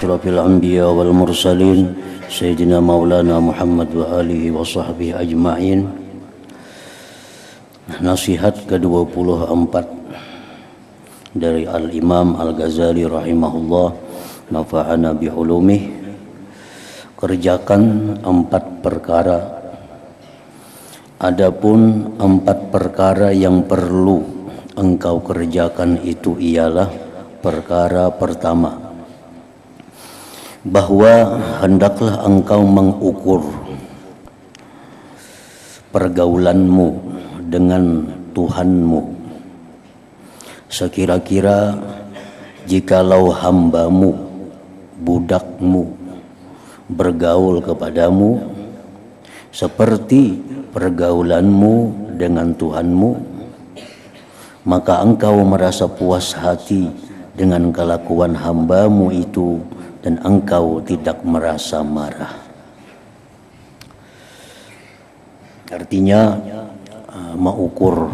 asyrafil anbiya wal mursalin sayyidina maulana Muhammad wa alihi wa sahbihi ajma'in. Nasihat ke-24 dari Al-Imam Al-Ghazali rahimahullah, nafa'ana bi'ulumih. Kerjakan 4 perkara. Adapun 4 perkara yang perlu engkau kerjakan itu ialah: perkara pertama, bahwa hendaklah engkau mengukur pergaulanmu dengan Tuhanmu. Sekira-kira jikalau hambamu, budakmu bergaul kepadamu seperti pergaulanmu dengan Tuhanmu, maka engkau merasa puas hati dengan kelakuan hambamu itu dan engkau tidak merasa marah. Artinya mengukur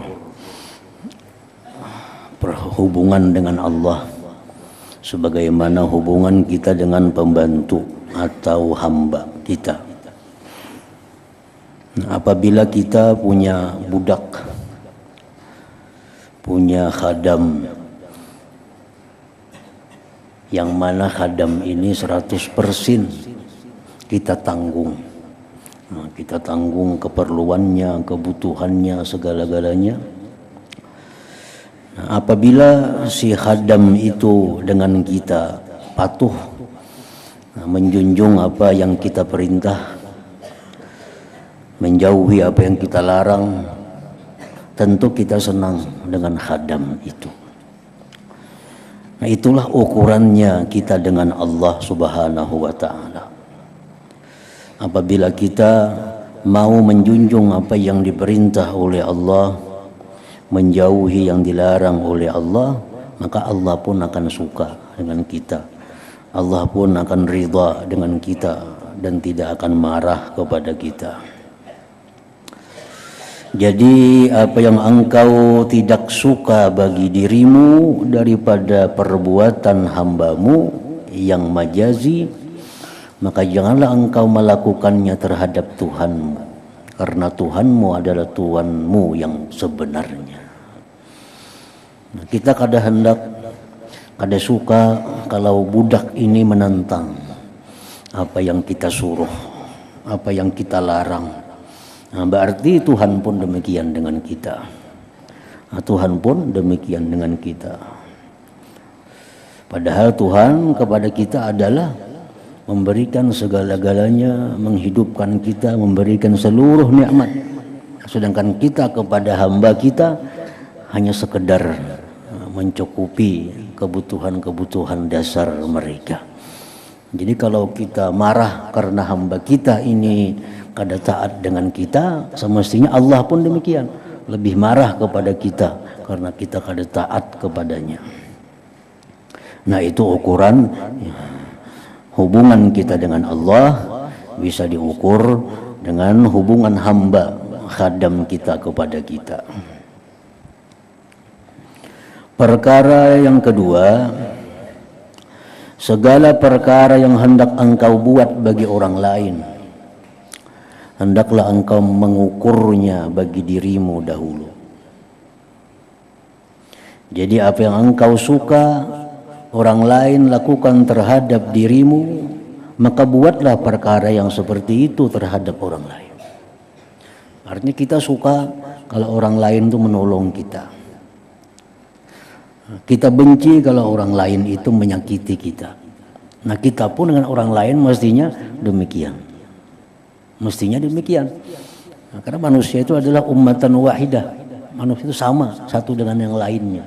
perhubungan dengan Allah sebagaimana hubungan kita dengan pembantu atau hamba kita. Apabila kita punya budak, punya khadam, yang mana khadam ini 100% kita tanggung. Kita tanggung keperluannya, kebutuhannya, segala-galanya. Apabila si khadam itu dengan kita patuh, menjunjung apa yang kita perintah, menjauhi apa yang kita larang, tentu kita senang dengan khadam itu. Nah, itulah ukurannya kita dengan Allah Subhanahu wa ta'ala. Apabila kita mau menjunjung apa yang diperintah oleh Allah, menjauhi yang dilarang oleh Allah, maka Allah pun akan suka dengan kita. Allah pun akan ridha dengan kita dan tidak akan marah kepada kita. Jadi apa yang engkau tidak suka bagi dirimu daripada perbuatan hambamu yang majazi, maka janganlah engkau melakukannya terhadap Tuhanmu, karena Tuhanmu adalah Tuhanmu yang sebenarnya. Nah, kita kadang suka kalau budak ini menentang apa yang kita suruh, apa yang kita larang. Nah, berarti Tuhan pun demikian dengan kita. Tuhan pun demikian dengan kita. Padahal Tuhan kepada kita adalah memberikan segala-galanya, menghidupkan kita, memberikan seluruh nikmat. Sedangkan kita kepada hamba kita hanya sekedar mencukupi kebutuhan-kebutuhan dasar mereka. Jadi kalau kita marah karena hamba kita ini kada taat dengan kita, semestinya Allah pun demikian, lebih marah kepada kita karena kita kada taat kepadanya. Nah, itu ukuran hubungan kita dengan Allah bisa diukur dengan hubungan hamba khadam kita kepada kita. Perkara yang kedua, segala perkara yang hendak engkau buat bagi orang lain, hendaklah engkau mengukurnya bagi dirimu dahulu. Jadi apa yang engkau suka orang lain lakukan terhadap dirimu, maka buatlah perkara yang seperti itu terhadap orang lain. Artinya kita suka kalau orang lain itu menolong kita. Kita benci kalau orang lain itu menyakiti kita. Nah, kita pun dengan orang lain mestinya demikian. Mestinya demikian. Nah, karena manusia itu adalah ummatan wahidah. Manusia itu sama satu dengan yang lainnya.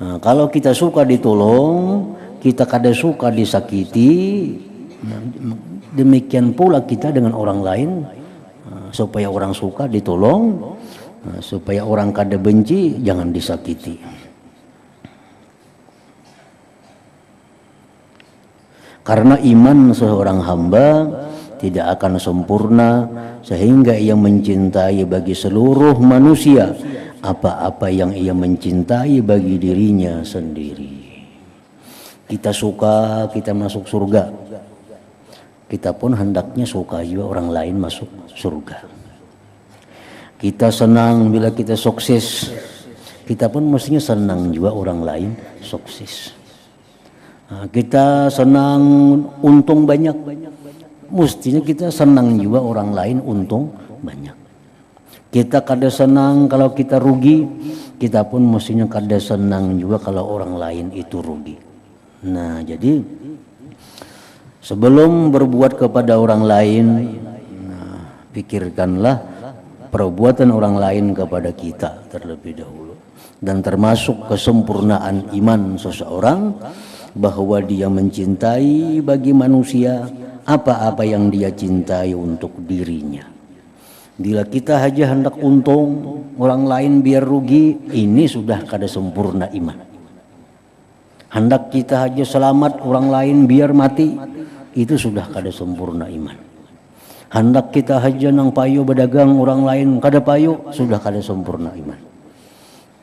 Nah, kalau kita suka ditolong, kita kada suka disakiti, demikian pula kita dengan orang lain. Supaya orang suka ditolong, supaya orang kada benci, jangan disakiti. Karena iman seorang hamba tidak akan sempurna sehingga ia mencintai bagi seluruh manusia apa-apa yang ia mencintai bagi dirinya sendiri. Kita suka kita masuk surga, kita pun hendaknya suka juga orang lain masuk surga. Kita senang bila kita sukses, kita pun mestinya senang juga orang lain sukses. Nah, kita senang untung banyak, mestinya kita senang juga orang lain untung banyak. Kita kada senang kalau kita rugi, kita pun mestinya kada senang juga kalau orang lain itu rugi. Nah, jadi sebelum berbuat kepada orang lain, pikirkanlah perbuatan orang lain kepada kita terlebih dahulu. Dan termasuk kesempurnaan iman seseorang bahwa dia mencintai bagi manusia apa-apa yang dia cintai untuk dirinya. Bila kita hanya hendak untung orang lain biar rugi, ini sudah kada sempurna iman. Hendak kita hanya selamat orang lain biar mati, itu sudah kada sempurna iman. Hendak kita hanya nang payu berdagang orang lain kada payu, sudah kada sempurna iman.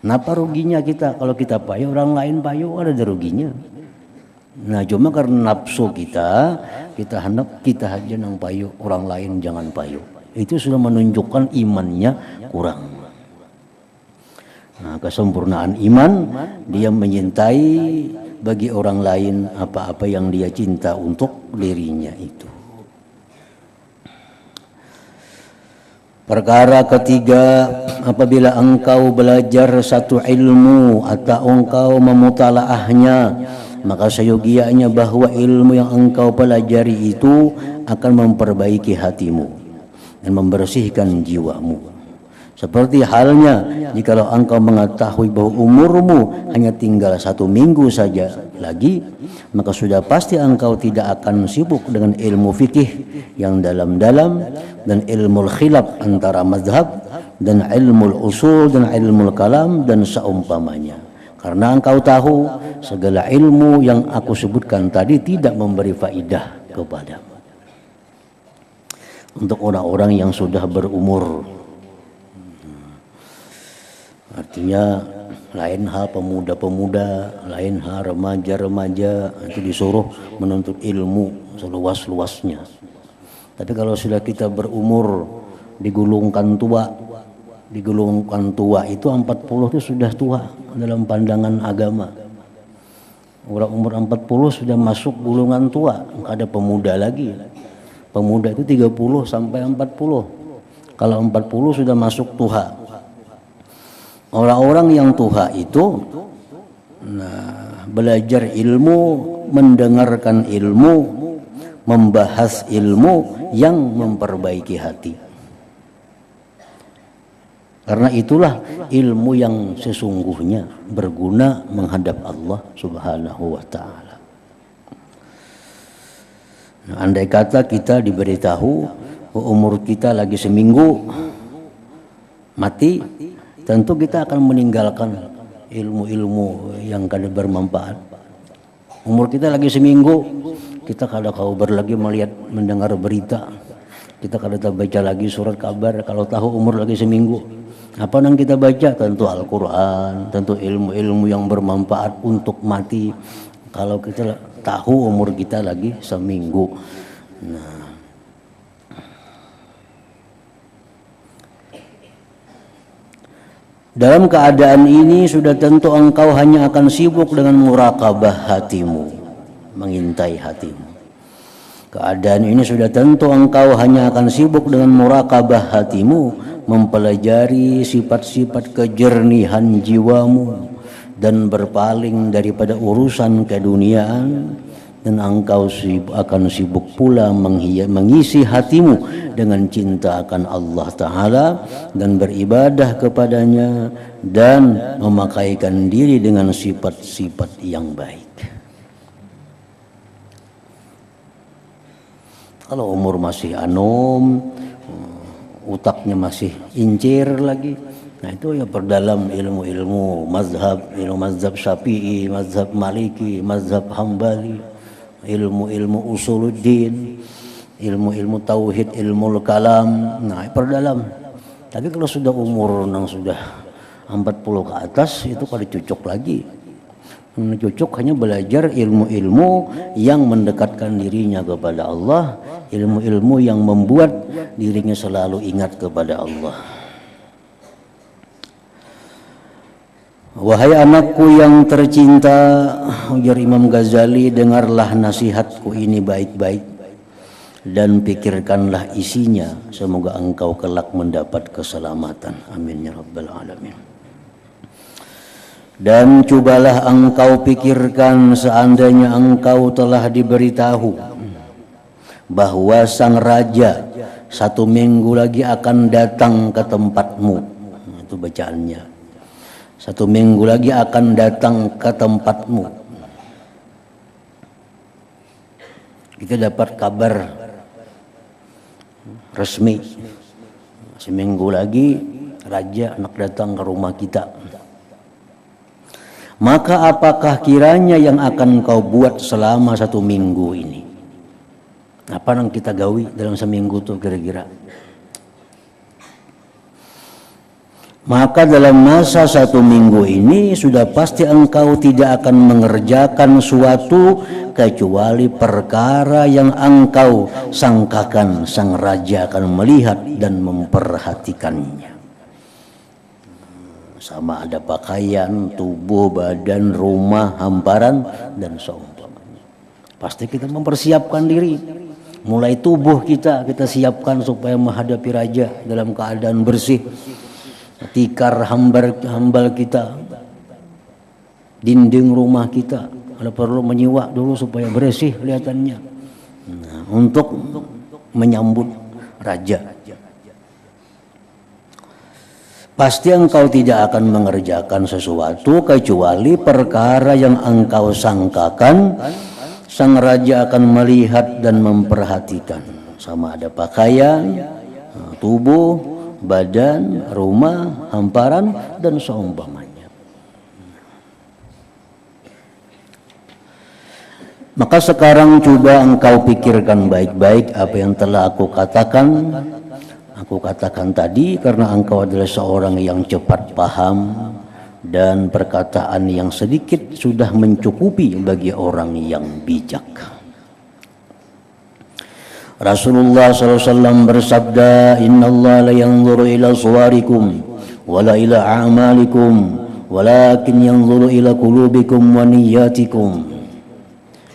Napa ruginya kita kalau kita payu orang lain payu, ada ruginya. Nah, cuma karena nafsu kita hendak kita hanya nang payu orang lain jangan payu. Itu sudah menunjukkan imannya kurang. Nah, kesempurnaan iman dia menyintai bagi orang lain apa-apa yang dia cinta untuk dirinya itu. Perkara ketiga, apabila engkau belajar satu ilmu atau engkau memutalaahnya, maka seyogianya bahwa ilmu yang engkau pelajari itu akan memperbaiki hatimu dan membersihkan jiwamu. Seperti halnya jikalau engkau mengetahui bahwa umurmu hanya tinggal 1 minggu saja lagi, maka sudah pasti engkau tidak akan sibuk dengan ilmu fikih yang dalam-dalam dan ilmu khilaf antara mazhab dan ilmu usul dan ilmu kalam dan seumpamanya. Karena engkau tahu segala ilmu yang aku sebutkan tadi tidak memberi faidah kepadamu. Untuk orang-orang yang sudah berumur, artinya lain hal pemuda-pemuda, lain hal remaja-remaja, itu disuruh menuntut ilmu seluas-luasnya. Tapi kalau sudah kita berumur digulungkan tua itu 40 itu sudah tua dalam pandangan agama. Orang umur 40 sudah masuk gulungan tua, enggak ada pemuda lagi. Pemuda itu 30 sampai 40. Kalau 40 sudah masuk tuha. Orang-orang yang tuha itu belajar ilmu, mendengarkan ilmu, membahas ilmu yang memperbaiki hati. Karena itulah ilmu yang sesungguhnya berguna menghadap Allah Subhanahu wa ta'ala. Andai kata kita diberitahu umur kita lagi seminggu mati, tentu kita akan meninggalkan ilmu-ilmu yang kada bermanfaat. Umur kita lagi seminggu, kita kada kabar lagi mendengar berita, kita kada baca lagi surat kabar. Kalau tahu umur lagi seminggu, apa yang kita baca? Tentu Al-Quran, tentu ilmu-ilmu yang bermanfaat untuk mati. Kalau kita tahu umur kita lagi seminggu, dalam keadaan ini sudah tentu engkau hanya akan sibuk dengan muraqabah hatimu, mengintai hatimu. Keadaan ini sudah tentu engkau hanya akan sibuk dengan muraqabah hatimu, mempelajari sifat-sifat kejernihan jiwamu dan berpaling daripada urusan keduniaan, dan engkau akan sibuk pula mengisi hatimu dengan cinta akan Allah Ta'ala dan beribadah kepadanya dan memakaikan diri dengan sifat-sifat yang baik. Kalau umur masih anom, utaknya masih incir lagi, nah itu ya perdalam ilmu-ilmu mazhab, ilmu mazhab Syafi'i, mazhab Maliki, mazhab Hambali, ilmu-ilmu usuluddin, ilmu-ilmu tauhid, ilmu kalam, nah perdalam. Tapi kalau sudah umur yang sudah 40 ke atas, itu kalau cucuk lagi. Cocok hanya belajar ilmu-ilmu yang mendekatkan dirinya kepada Allah, ilmu-ilmu yang membuat dirinya selalu ingat kepada Allah. Wahai anakku yang tercinta, ujar Imam Ghazali, dengarlah nasihatku ini baik-baik dan pikirkanlah isinya, semoga engkau kelak mendapat keselamatan. Amin ya rabbal alamin. Dan cobalah engkau pikirkan seandainya engkau telah diberitahu bahwa sang raja 1 minggu lagi akan datang ke tempatmu. Itu bacaannya. 1 minggu lagi akan datang ke tempatmu. Kita dapat kabar resmi, seminggu lagi raja anak datang ke rumah kita. Maka apakah kiranya yang akan kau buat selama 1 minggu ini? Apa yang kita gawi dalam seminggu itu kira-kira? Maka dalam masa 1 minggu ini sudah pasti engkau tidak akan mengerjakan suatu kecuali perkara yang engkau sangkakan sang raja akan melihat dan memperhatikannya. Sama ada pakaian, tubuh, badan, rumah, hamparan, dan seumpamanya. Pasti kita mempersiapkan diri. Mulai tubuh kita siapkan supaya menghadapi raja dalam keadaan bersih. Tikar hambal kita, dinding rumah kita, ada perlu menyiwak dulu supaya bersih kelihatannya. Nah, untuk menyambut raja. Pasti engkau tidak akan mengerjakan sesuatu kecuali perkara yang engkau sangkakan sang raja akan melihat dan memperhatikan. Sama ada pakaian, tubuh, badan, rumah, hamparan, dan seumpamanya. Maka sekarang coba engkau pikirkan baik-baik apa yang telah aku katakan. Aku katakan tadi karena engkau adalah seorang yang cepat paham dan perkataan yang sedikit sudah mencukupi bagi orang yang bijak. Rasulullah SAW bersabda, Inna Allah la yanzuru ila suwarikum wala ila a'malikum walakin yanzuru ila qulubikum wa niyyatikum.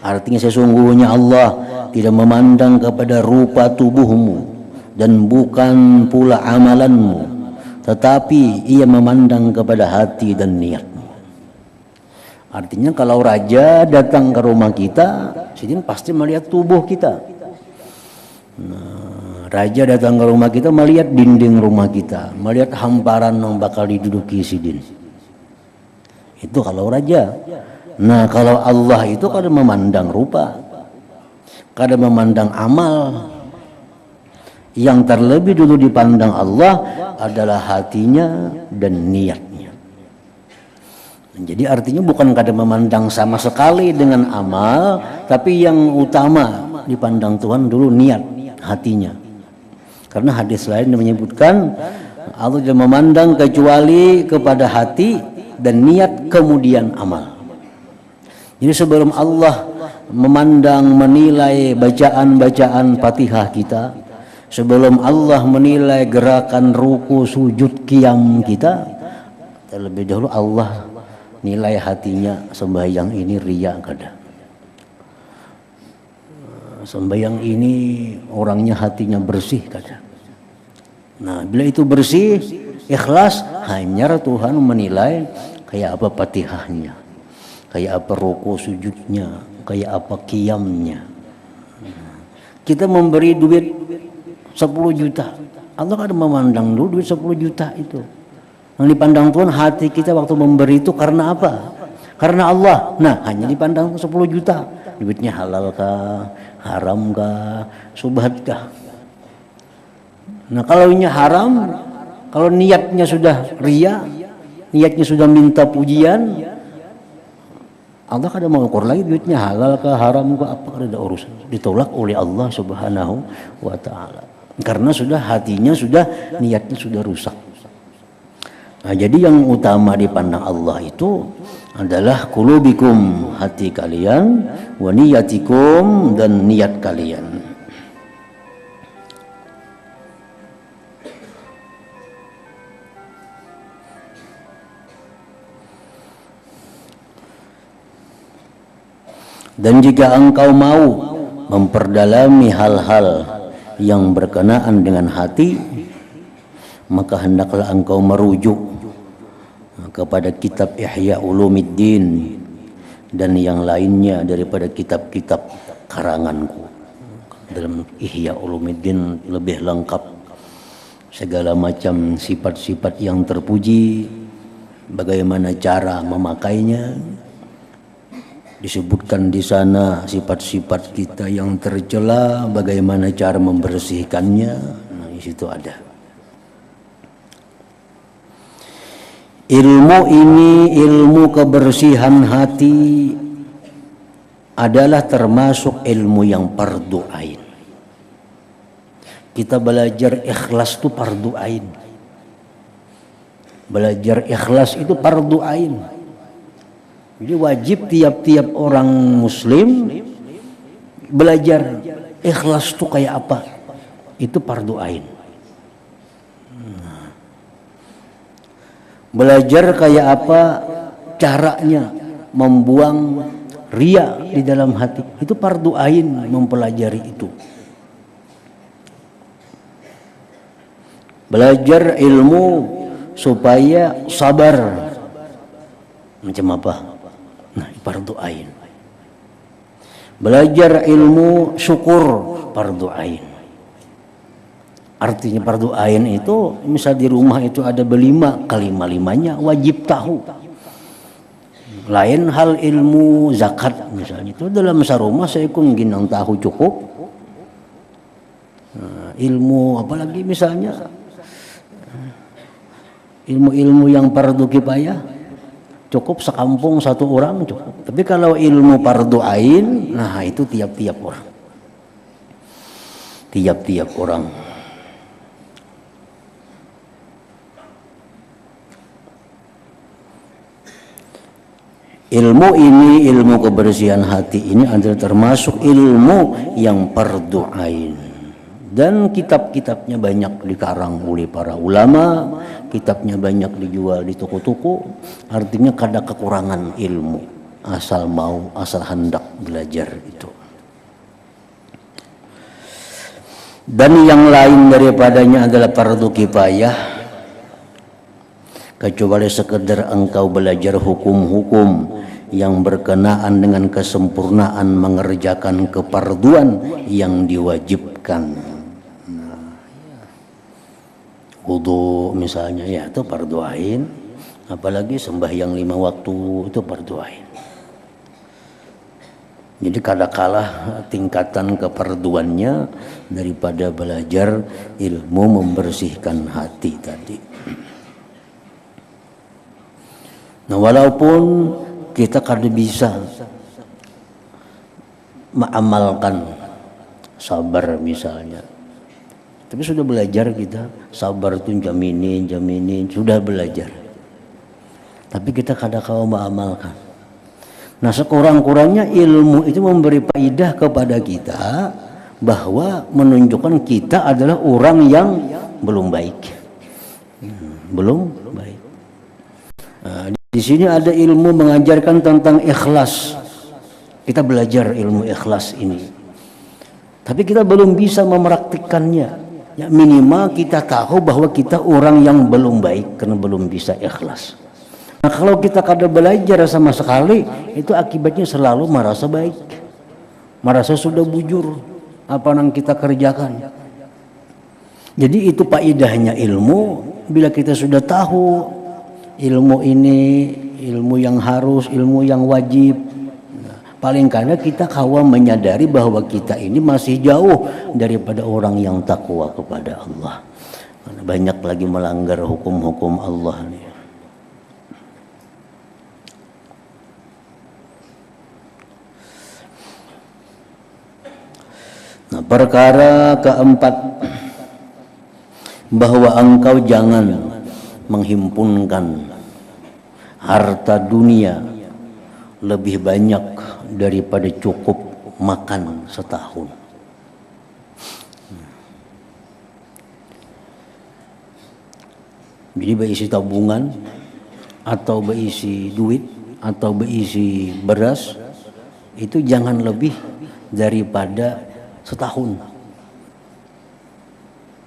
Artinya sesungguhnya Allah tidak memandang kepada rupa tubuhmu dan bukan pula amalanmu, tetapi ia memandang kepada hati dan niatmu. Artinya kalau raja datang ke rumah kita, sidin pasti melihat tubuh kita. Nah, raja datang ke rumah kita melihat dinding rumah kita, melihat hamparan yang bakal diduduki sidin. Itu kalau raja. Nah, kalau Allah itu kadang memandang rupa, kadang memandang amal. Yang terlebih dulu dipandang Allah adalah hatinya dan niatnya. Jadi artinya bukan kadang memandang sama sekali dengan amal, tapi yang utama dipandang Tuhan dulu niat, hatinya. Karena hadis lain menyebutkan Allah tidak memandang kecuali kepada hati dan niat kemudian amal. Jadi sebelum Allah memandang, menilai bacaan-bacaan Fatihah kita, sebelum Allah menilai gerakan ruku, sujud, qiyam kita, terlebih dahulu Allah nilai hatinya. Sembahyang ini riya kada, sembahyang ini orangnya hatinya bersih kada. Nah, bila itu bersih, ikhlas, hanya Tuhan menilai kayak apa Fatihahnya, kayak apa ruku sujudnya, kayak apa qiyamnya. Kita memberi duit 10 juta. Allah kan memandang dulu duit 10 juta itu. Yang dipandang Tuhan hati kita waktu memberi itu karena apa? Karena Allah. Nah, hanya dipandang 10 juta. Duitnya halal kah? Haram kah? Subhat kah? Nah, kalau ini haram, kalau niatnya sudah riya, niatnya sudah minta pujian, Allah kadang mengukur lagi duitnya halal kah? Haram kah? Apa ada urusan? Ditolak oleh Allah Subhanahu wa ta'ala. Karena sudah hatinya sudah, niatnya sudah rusak. Nah, jadi yang utama dipandang Allah itu adalah qulubikum, hati kalian, wa niyatikum, dan niat kalian. Dan jika engkau mau memperdalami hal-hal yang berkenaan dengan hati, maka hendaklah engkau merujuk kepada kitab Ihya Ulumuddin dan yang lainnya daripada kitab-kitab karanganku. Dalam Ihya Ulumuddin lebih lengkap segala macam sifat-sifat yang terpuji, bagaimana cara memakainya. Disebutkan di sana sifat-sifat kita yang tercela, bagaimana cara membersihkannya. Nah, di situ ada. Ilmu ini, ilmu kebersihan hati, adalah termasuk ilmu yang fardu ain. Kita belajar ikhlas itu fardu ain. Belajar ikhlas itu fardu ain. Jadi wajib tiap-tiap orang muslim belajar ikhlas itu kayak apa. Itu fardu ain. Belajar kayak apa caranya membuang riya di dalam hati. Itu fardu ain mempelajari itu. Belajar ilmu supaya sabar. Macam apa? Nah, fardu ain. Belajar ilmu syukur, fardu ain. Artinya fardu ain itu, misal di rumah itu ada berlima, kelima-limanya wajib tahu. Lain hal ilmu zakat misalnya, itu dalam sarumah saya ginang tahu cukup. Nah, ilmu apalagi misalnya ilmu-ilmu yang fardu kifayah, cukup sekampung satu orang cukup. Tapi kalau ilmu fardu ain, nah itu tiap-tiap orang. Tiap-tiap orang. Ilmu ini, ilmu kebersihan hati ini adalah termasuk ilmu yang fardu ain. Dan kitab-kitabnya banyak dikarang oleh para ulama, kitabnya banyak dijual di toko-toko. Artinya kada kekurangan ilmu, asal mau, asal hendak belajar itu. Dan yang lain daripadanya adalah fardu kifayah, kecuali sekedar engkau belajar hukum-hukum yang berkenaan dengan kesempurnaan mengerjakan kefarduan yang diwajibkan. Wudu misalnya, ya itu fardu ain. Apalagi sembahyang 5 waktu itu fardu ain. Jadi kalah tingkatan kefarduannya daripada belajar ilmu membersihkan hati tadi. Nah, walaupun kita kada bisa mengamalkan sabar misalnya, tapi sudah belajar kita sabar itu jaminin sudah belajar, tapi kita kada kau mengamalkan. Nah, sekurang-kurangnya ilmu itu memberi faedah kepada kita bahwa menunjukkan kita adalah orang yang belum baik, belum baik. Nah, di sini ada ilmu mengajarkan tentang ikhlas. Kita belajar ilmu ikhlas ini, tapi kita belum bisa mempraktikkannya. Ya, minimal kita tahu bahwa kita orang yang belum baik karena belum bisa ikhlas. Nah, kalau kita kada belajar sama sekali, itu akibatnya selalu merasa baik, merasa sudah bujur apa yang kita kerjakan. Jadi itu faedahnya ilmu. Bila kita sudah tahu ilmu ini, ilmu yang harus, ilmu yang wajib, paling kada kita kawa menyadari bahwa kita ini masih jauh daripada orang yang takwa kepada Allah. Karena banyak lagi melanggar hukum-hukum Allah nih. Nah, perkara keempat, bahwa engkau jangan menghimpunkan harta dunia lebih banyak daripada cukup makan setahun. Jadi berisi tabungan atau berisi duit atau berisi beras itu jangan lebih daripada setahun.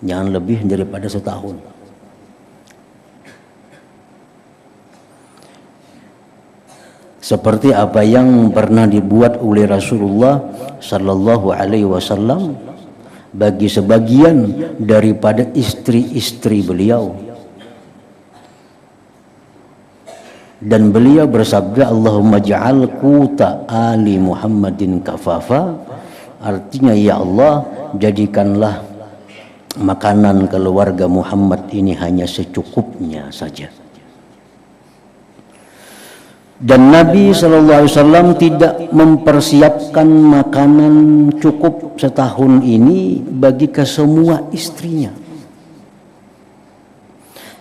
Jangan lebih daripada setahun. Seperti apa yang pernah dibuat oleh Rasulullah sallallahu alaihi wasallam bagi sebagian daripada istri-istri beliau. Dan beliau bersabda, Allahumma ja'al quta ali Muhammadin kafafa. Artinya, ya Allah, jadikanlah makanan keluarga Muhammad ini hanya secukupnya saja. Dan Nabi SAW tidak mempersiapkan makanan cukup setahun ini bagi kesemua istrinya,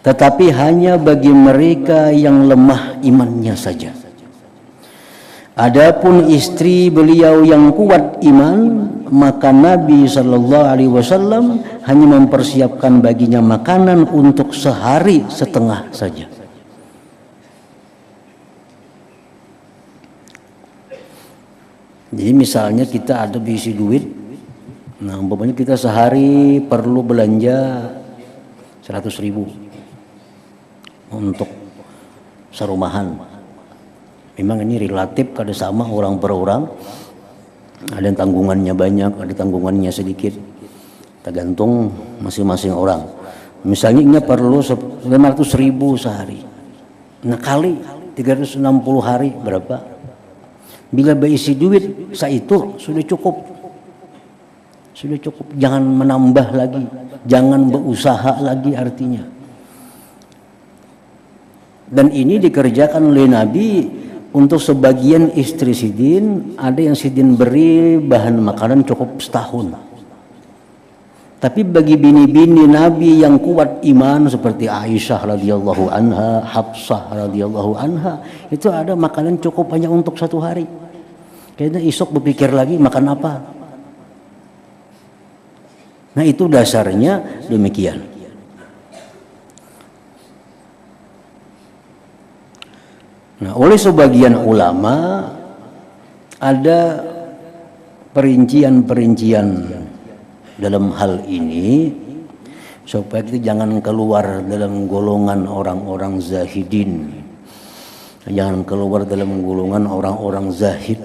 tetapi hanya bagi mereka yang lemah imannya saja. Adapun istri beliau yang kuat iman, maka Nabi SAW hanya mempersiapkan baginya makanan untuk sehari setengah saja. Jadi misalnya kita ada berisi duit, nah umpamanya kita sehari perlu belanja 100.000 untuk serumahan. Memang ini relatif kada sama orang per orang. Ada yang tanggungannya banyak, ada tanggungannya sedikit. Tergantung masing-masing orang. Misalnya ini perlu 500.000 sehari. Nah kali 360 hari berapa? Bila berisi duit itu sudah cukup. Sudah cukup, jangan menambah lagi, jangan berusaha lagi artinya. Dan ini dikerjakan oleh Nabi untuk sebagian istri sidin, ada yang sidin beri bahan makanan cukup setahun. Tapi bagi bini-bini Nabi yang kuat iman seperti Aisyah radhiyallahu anha, Hafsah radhiyallahu anha, itu ada makanan cukup hanya untuk 1 hari. Kayaknya esok berpikir lagi makan apa. Nah itu dasarnya demikian. Nah oleh sebagian ulama ada perincian-perincian dalam hal ini supaya kita jangan keluar dalam golongan orang-orang zahidin, jangan keluar dalam golongan orang-orang zahid,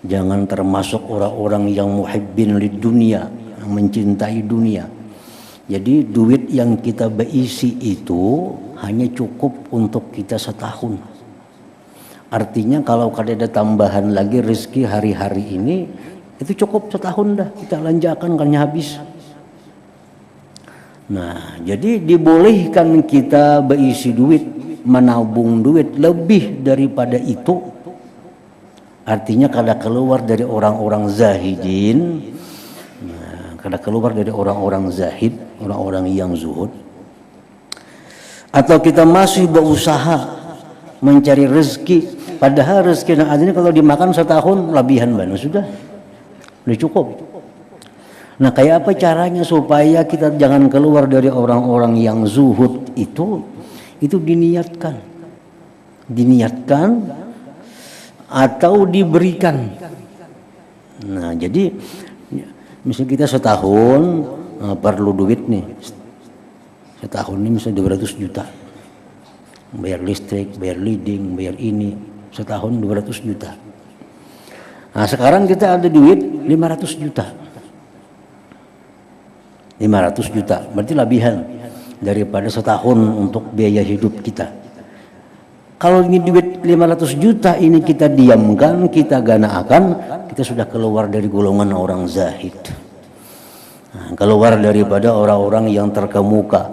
jangan termasuk orang-orang yang muhibbin lid dunia, yang mencintai dunia. Jadi duit yang kita berisi itu hanya cukup untuk kita setahun. Artinya kalau ada tambahan lagi rezeki hari-hari ini, itu cukup setahun dah kita lanjakan kan habis. Nah, jadi dibolehkan kita berisi duit, menabung duit lebih daripada itu. Artinya kada keluar dari orang-orang zahidin, kada keluar dari orang-orang zahid, orang-orang yang zuhud. Atau kita masih berusaha mencari rezeki, padahal rezeki yang ada ini kalau dimakan setahun lebihan banget sudah cukup. Nah kayak apa caranya supaya kita jangan keluar dari orang-orang yang zuhud itu diniatkan atau diberikan. Nah jadi misalnya kita setahun perlu duit nih, setahun ini misalnya 200 juta, bayar listrik, bayar leading, bayar ini, setahun 200 juta. Nah sekarang kita ada duit 500 juta. 500 juta berarti lebihan daripada setahun untuk biaya hidup kita. Kalau ini duit 500 juta ini kita diamkan, kita ganakan, kita sudah keluar dari golongan orang zahid. Nah, keluar daripada orang-orang yang terkemuka.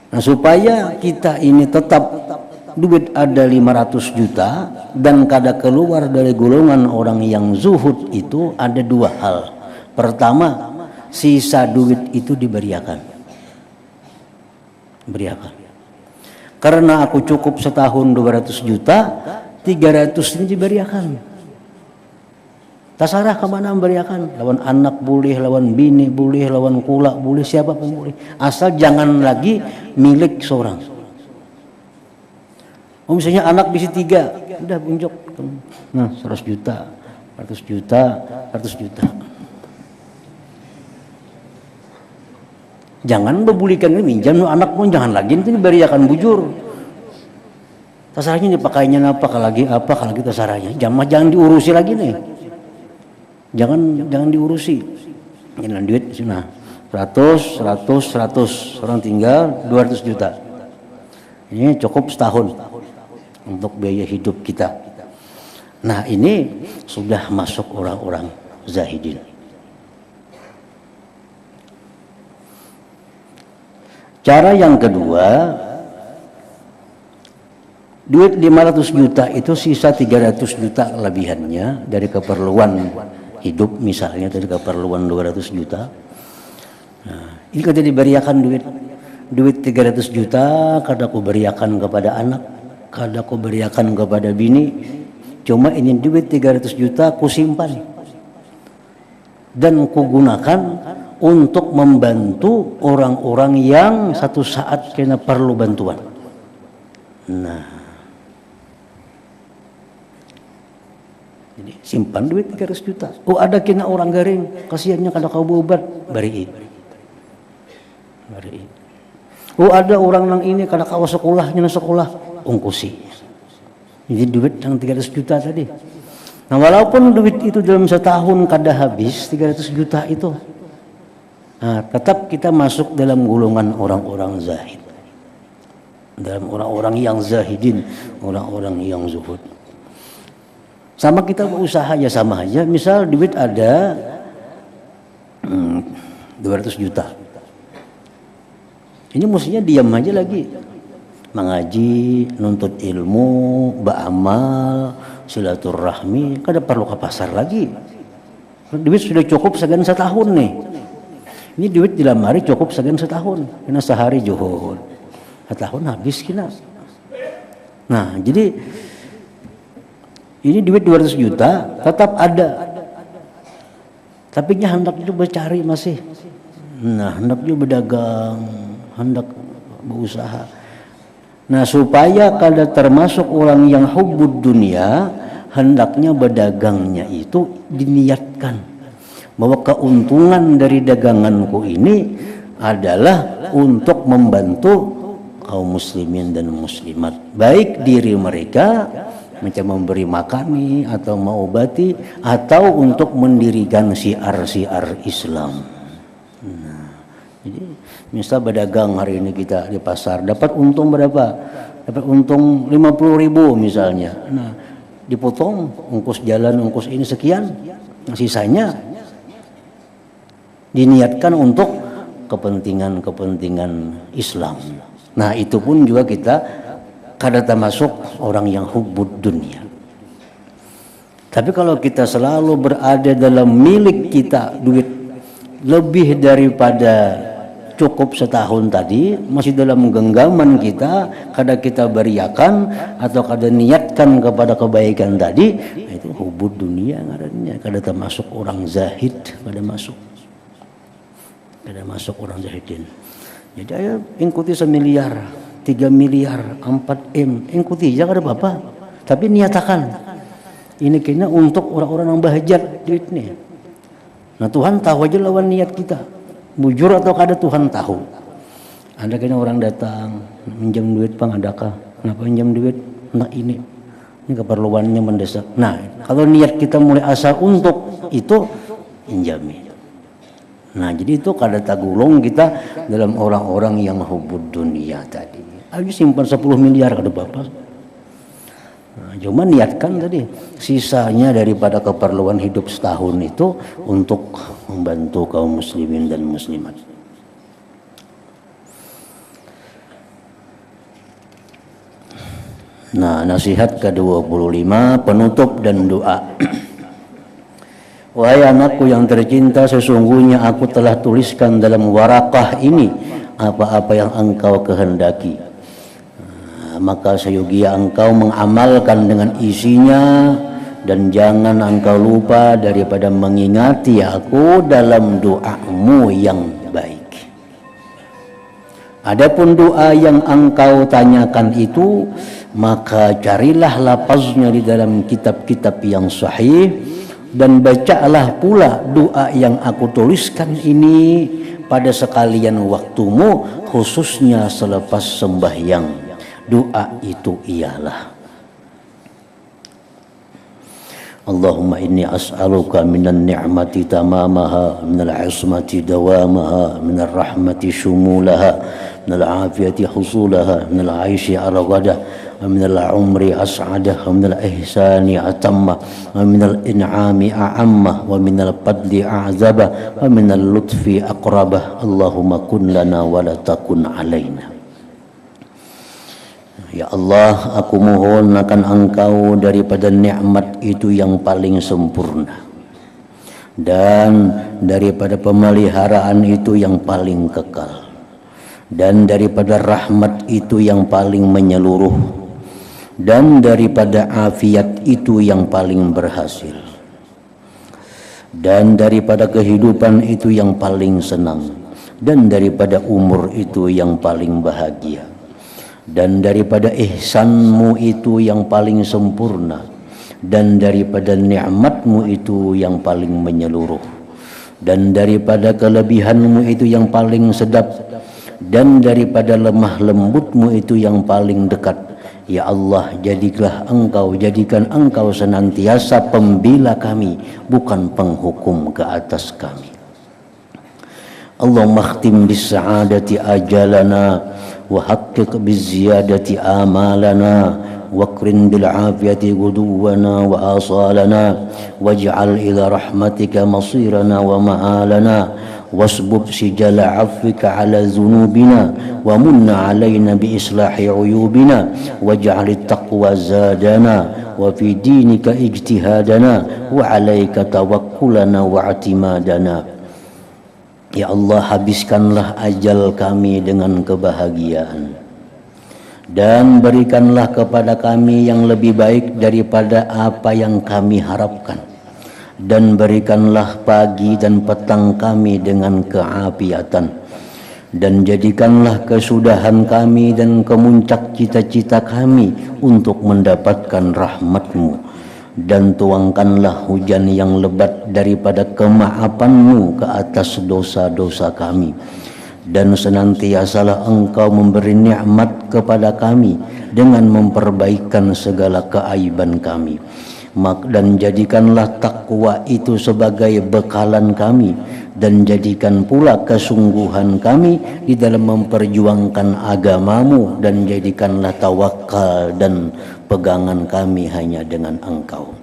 Nah supaya kita ini tetap duit ada 500 juta dan kada keluar dari golongan orang yang zuhud itu ada 2 hal. Pertama, sisa duit itu diberiakan. Karena aku cukup setahun 200 juta, 300 ini diberiakan. Tasarah kemana memberiakan? Lawan anak boleh, lawan bini boleh, lawan kula boleh, siapapun boleh. Asal jangan lagi milik seorang. Misalnya anak bisa 3, udah unjuk. Nah 100 juta, 100 juta, 100 juta. Jangan bebulikan ini minjam anak pun jangan lagi nanti diberiakan bujur. Tasarahnya dipakainya apa, kalau lagi tasarahnya. Jangan diurusi lagi nih. Jangan diurusi. Jangan duit nah 100 orang tinggal 200 juta. Ini cukup setahun untuk biaya hidup kita. Nah, ini sudah masuk orang-orang zahidin. Cara yang kedua, duit 500 juta itu sisa 300 juta kelebihannya dari keperluan hidup, misalnya dari keperluan 200 juta. Nah, ini kalau diberiakan duit 300 juta, kada aku beriakan kepada anak, kada aku beriakan kepada bini, cuma ini duit 300 juta ku simpan dan ku gunakan untuk membantu orang-orang yang satu saat kena perlu bantuan. Nah, jadi simpan duit 300 juta. Oh, ada kena orang garing, kasihannya kada kau berobat, bariin. Oh, ada orang nang ini kada kau sekolahnya sekolah, ungkusi. Jadi duit yang 300 juta tadi. Nah, walaupun duit itu dalam setahun kada habis 300 juta itu, nah, tetap kita masuk dalam golongan orang-orang zahid, dalam orang-orang yang zahidin, orang-orang yang zuhud. Sama kita berusaha ya sama aja. Misal duit ada 200 juta. Ini mestinya diam aja lagi. Mengaji, nuntut ilmu, beramal, silaturahmi, kada perlu ke pasar lagi. Duit sudah cukup segan setahun nih. Ini duit di lemari cukup segan setahun. Kena sehari juhud. Setahun habis kena. Nah, jadi ini duit 200 juta tetap ada. Tapi hendak itu bercari masih. Nah, hendak juga berdagang, hendak berusaha. Nah, supaya kada termasuk orang yang hubbud dunia, hendaknya berdagangnya itu diniatkan bahwa keuntungan dari daganganku ini adalah untuk membantu kaum muslimin dan muslimat, baik diri mereka macam memberi makani atau mengobati atau untuk mendirikan syiar-syiar Islam. Nah, jadi misal berdagang hari ini kita di pasar dapat untung berapa? Dapat untung 50.000 misalnya. Nah, dipotong ongkos jalan, ongkos ini sekian. Nah, sisanya diniatkan untuk kepentingan Islam. Nah, itu pun juga kita kada termasuk orang yang hubbud dunia. Tapi kalau kita selalu berada dalam milik kita duit lebih daripada cukup setahun tadi, masih dalam genggaman kita, kada kita beriakan atau kada niatkan kepada kebaikan tadi, nah itu hubbud dunia ngarannya. Kada termasuk orang zahid, kada masuk orang zahidin. Jadi ayo ikuti 1 miliar, 3 miliar, 4M, ikuti jangan ada apa-apa. Tapi niatakan ini kena untuk orang-orang yang bahajat duit nih. Nah, Tuhan tahu aja lawan niat kita. Bujur atau kada Tuhan tahu. Ada kena orang datang minjam duit, Bang, adakah? Kenapa minjam duit? Nah, ini keperluannya mendesak. Nah, kalau niat kita mulai asal untuk itu, pinjami. Nah, jadi itu kada tagulung kita dalam orang-orang yang hubbud dunia tadi. Ayo simpan 10 miliar kada apa-apa. Nah, cuma niatkan tadi sisanya daripada keperluan hidup setahun itu untuk membantu kaum muslimin dan muslimat. Nah, nasihat ke-25, penutup dan doa. Wahai anakku yang tercinta, sesungguhnya aku telah tuliskan dalam warakah ini apa-apa yang engkau kehendaki. maka seyogia engkau mengamalkan dengan isinya, dan jangan engkau lupa daripada mengingati aku dalam doamu yang baik. Adapun doa yang engkau tanyakan itu, maka carilah lapaznya di dalam kitab-kitab yang sahih, dan bacalah pula doa yang aku tuliskan ini pada sekalian waktumu, khususnya selepas sembahyang. Doa itu ialah, Allahumma inni as'aluka minan ni'mati tamamaha, minal ismati dawamaha, minal rahmati shumulaha, minal afiyati husulaha, minal aishi aragadah, minal umri as'adah, minal ihsani atamma, minal in'ami a'amma, wa minal fadli a'zabah, wa minal lutfi aqrabah. Allahumma kun lana wa la takun alaina. Ya Allah, aku mohon akan engkau daripada nikmat itu yang paling sempurna, dan daripada pemeliharaan itu yang paling kekal, dan daripada rahmat itu yang paling menyeluruh, dan daripada afiat itu yang paling berhasil, dan daripada kehidupan itu yang paling senang, dan daripada umur itu yang paling bahagia, dan daripada ihsanmu itu yang paling sempurna, dan daripada nikmatmu itu yang paling menyeluruh, dan daripada kelebihanmu itu yang paling sedap, dan daripada lemah lembutmu itu yang paling dekat. Ya Allah, jadikan engkau senantiasa pembela kami, bukan penghukum ke atas kami. Allahumma khtim bis sa'adati ajalana wa haqqiq biz ziyadati amalana wakrin bil afiyati guduwana wa asalana waj'al ila rahmatika masirana wa ma'alana wasbub sijala afwika ala dhunubina wa munna alaina bi islahi uyubina waj'al at-taqwa zadana wa fi dinika ijtihadana wa alaika tawakkulana wa i'timadana. Ya Allah, habiskanlah ajal kami dengan kebahagiaan, dan berikanlah kepada kami yang lebih baik daripada apa yang kami harapkan, dan berikanlah pagi dan petang kami dengan keapiatan, dan jadikanlah kesudahan kami dan kemuncak cita-cita kami untuk mendapatkan rahmat-Mu, dan tuangkanlah hujan yang lebat daripada kemaafanmu ke atas dosa-dosa kami, dan senantiasalah Engkau memberi nikmat kepada kami dengan memperbaikan segala keaiban kami, dan jadikanlah takwa itu sebagai bekalan kami, dan jadikan pula kesungguhan kami di dalam memperjuangkan agamamu, dan jadikanlah tawakal dan pegangan kami hanya dengan Engkau.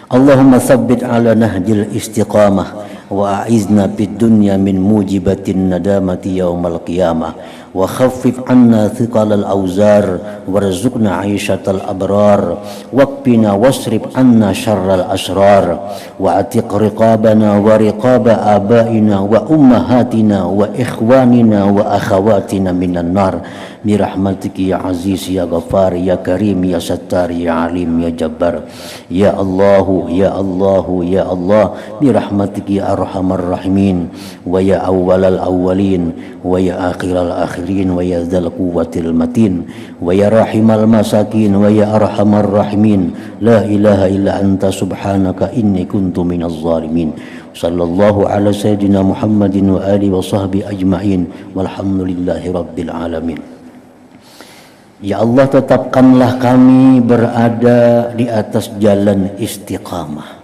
Allahumma tsabbit ala nahjil istiqamah wa a'izna fid dunya min mujibatin nadamati yaumal qiyamah wa khaffif anna thiqalal auzar warzuqna 'aishatal abrar waqfina wasrif anna syarral asrar wa atiq riqabana wa riqaba abaina wa ummahatina wa ikhwanina wa akhawatina minan nar birahmatiki ya aziz ya ghafar ya karim ya sattar ya alim ya jabbar. Ya Allahu ya Allahu ya Allah, birahmatiki ya arhamar rahimin wa ya awwalal awwalin wa ya akhiral akhirin wa ya dzal quwwatil matin wa ya rahimal masakin wa ya arhamar rahimin. La ilaha illa anta subhanaka inni kuntu minaz zalimin. Sallallahu ala sayyidina Muhammadin wa alihi wa sahbihi ajma'in walhamdulillahi rabbil alamin. Ya Allah, tetapkanlah kami berada di atas jalan istiqamah,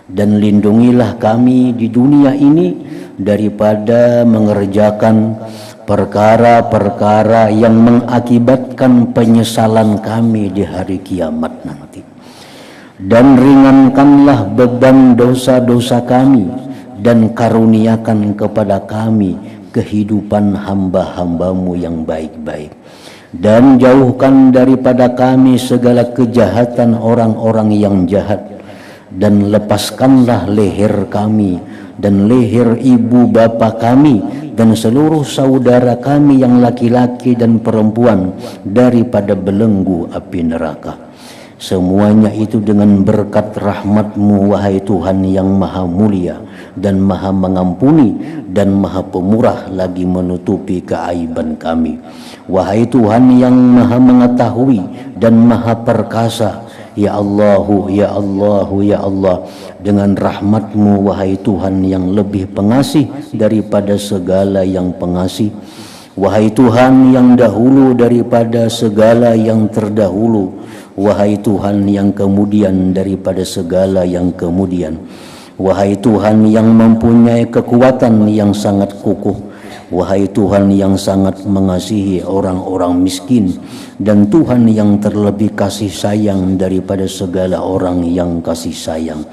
dan lindungilah kami di dunia ini daripada mengerjakan perkara-perkara yang mengakibatkan penyesalan kami di hari kiamat nanti, dan ringankanlah beban dosa-dosa kami, dan karuniakan kepada kami kehidupan hamba-hambamu yang baik-baik, dan jauhkan daripada kami segala kejahatan orang-orang yang jahat, dan lepaskanlah leher kami dan leher ibu bapa kami dan seluruh saudara kami yang laki-laki dan perempuan daripada belenggu api neraka. Semuanya itu dengan berkat rahmat-Mu wahai Tuhan yang maha mulia dan maha mengampuni dan maha pemurah lagi menutupi keaiban kami. Wahai Tuhan yang maha mengetahui dan maha perkasa, ya Allahu, ya Allahu, ya Allah, dengan rahmat-Mu wahai Tuhan yang lebih pengasih daripada segala yang pengasih. Wahai Tuhan yang dahulu daripada segala yang terdahulu, wahai Tuhan yang kemudian daripada segala yang kemudian, wahai Tuhan yang mempunyai kekuatan yang sangat kukuh, wahai Tuhan yang sangat mengasihi orang-orang miskin, dan Tuhan yang terlebih kasih sayang daripada segala orang yang kasih sayang.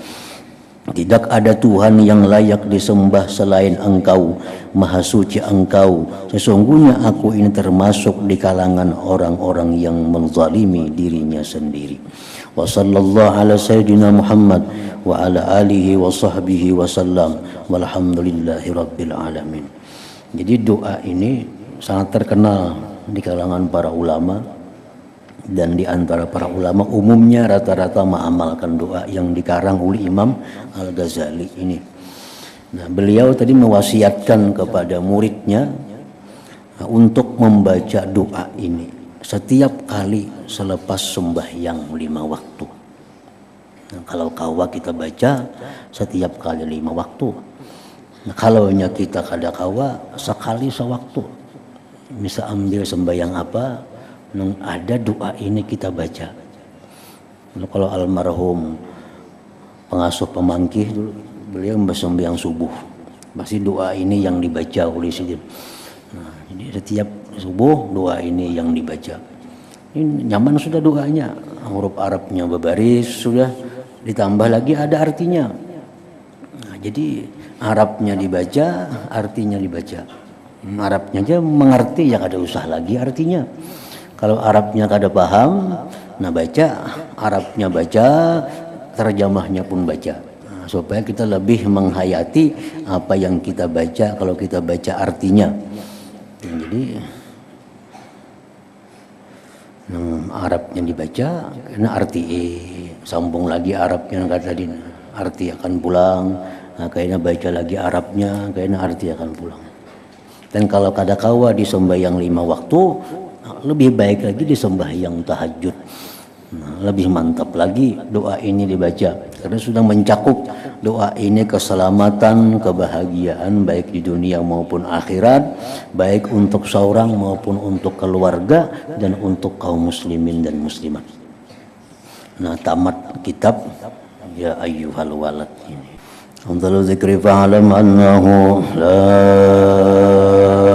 Tidak ada Tuhan yang layak disembah selain Engkau, Maha Suci Engkau. Sesungguhnya aku ini termasuk di kalangan orang-orang yang menzalimi dirinya sendiri. Wa sallallahu ala sayyidina Muhammad wa ala alihi wa sahbihi wa sallam, walhamdulillahi rabbil alamin. Jadi doa ini sangat terkenal di kalangan para ulama, dan di antara para ulama umumnya rata-rata mengamalkan doa yang dikarang oleh Imam Al-Ghazali ini. Nah, beliau tadi mewasiatkan kepada muridnya untuk membaca doa ini setiap kali selepas sembahyang 5 waktu. Nah, kalau kawa kita baca setiap kali 5 waktu. Nah, kalaunya kita kada kawa sekali sewaktu. Bisa ambil sembahyang apa, ada doa ini kita baca. Kalau almarhum pengasuh pemangkih dulu, beliau sembahyang subuh, pasti doa ini yang dibaca oleh sidin. Nah, jadi setiap subuh doa ini yang dibaca. Ini nyaman sudah doanya, huruf Arabnya berbaris sudah, ditambah lagi ada artinya. Nah, jadi Arabnya dibaca, artinya dibaca. Arabnya aja mengerti, ya kada usah lagi artinya. Kalau Arabnya kada paham, nah baca, Arabnya baca, terjemahnya pun baca. Nah, supaya kita lebih menghayati apa yang kita baca kalau kita baca artinya. Nah, jadi Arabnya dibaca, karena arti sambung lagi Arabnya kata tadi, arti akan pulang. Nah, kayaknya baca lagi Arabnya, kayaknya arti akan pulang. Dan kalau kada kawa di sembahyang 5 waktu, lebih baik lagi di sembahyang tahajud. Nah, lebih mantap lagi doa ini dibaca karena sudah mencakup doa ini keselamatan, kebahagiaan baik di dunia maupun akhirat, baik untuk seorang maupun untuk keluarga dan untuk kaum muslimin dan muslimat. Nah, tamat kitab ya ayyuhal walad ini. Afdalu dzikri fa'lam annahu la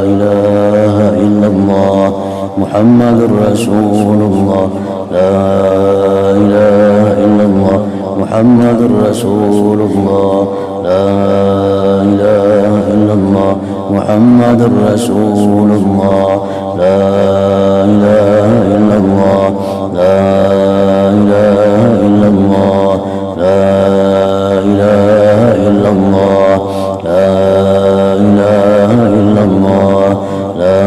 ilaha illallah Muhammadur Rasulullah, la ilaha illallah Muhammadur Rasulullah, la ilaha illallah Muhammadur Rasulullah, la ilaha illallah, la ilaha illallah, la ilaha illallah, la ilaha illallah, la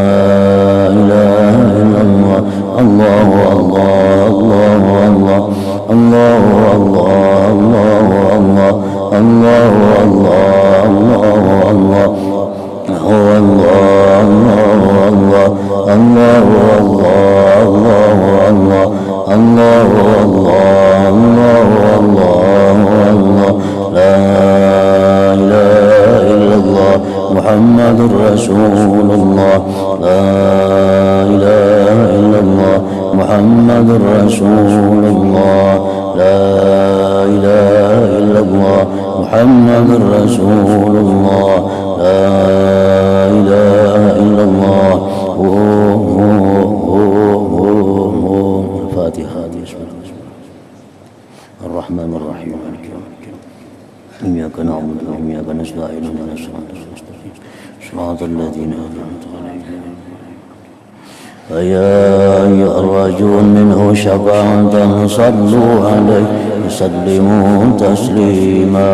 ilaha illallah. Allahu Allah, Allahu Allah, Allahu Allah, Allahu Allah, Allahu Allah, Allahu Allah, Allahu Allah, Allahu Allah, Allahu Allah, Allahu Allah, Allahu Allah, la ilaha illallah Muhammadur Rasulullah, la ilaha illallah Muhammadur Rasulullah, la ilaha illallah Muhammadur Rasulullah, la ilaha illallah. Al-Fatihah. Ar-Rahman Ar-Rahim. Iyyaka na'budu wa iyyaka nasta'in. Shiratal ladzina an'amta 'alaihim. Ya ayyuhar-rajul minhu syafa'atan sallu 'alaihi wa sallimu taslima.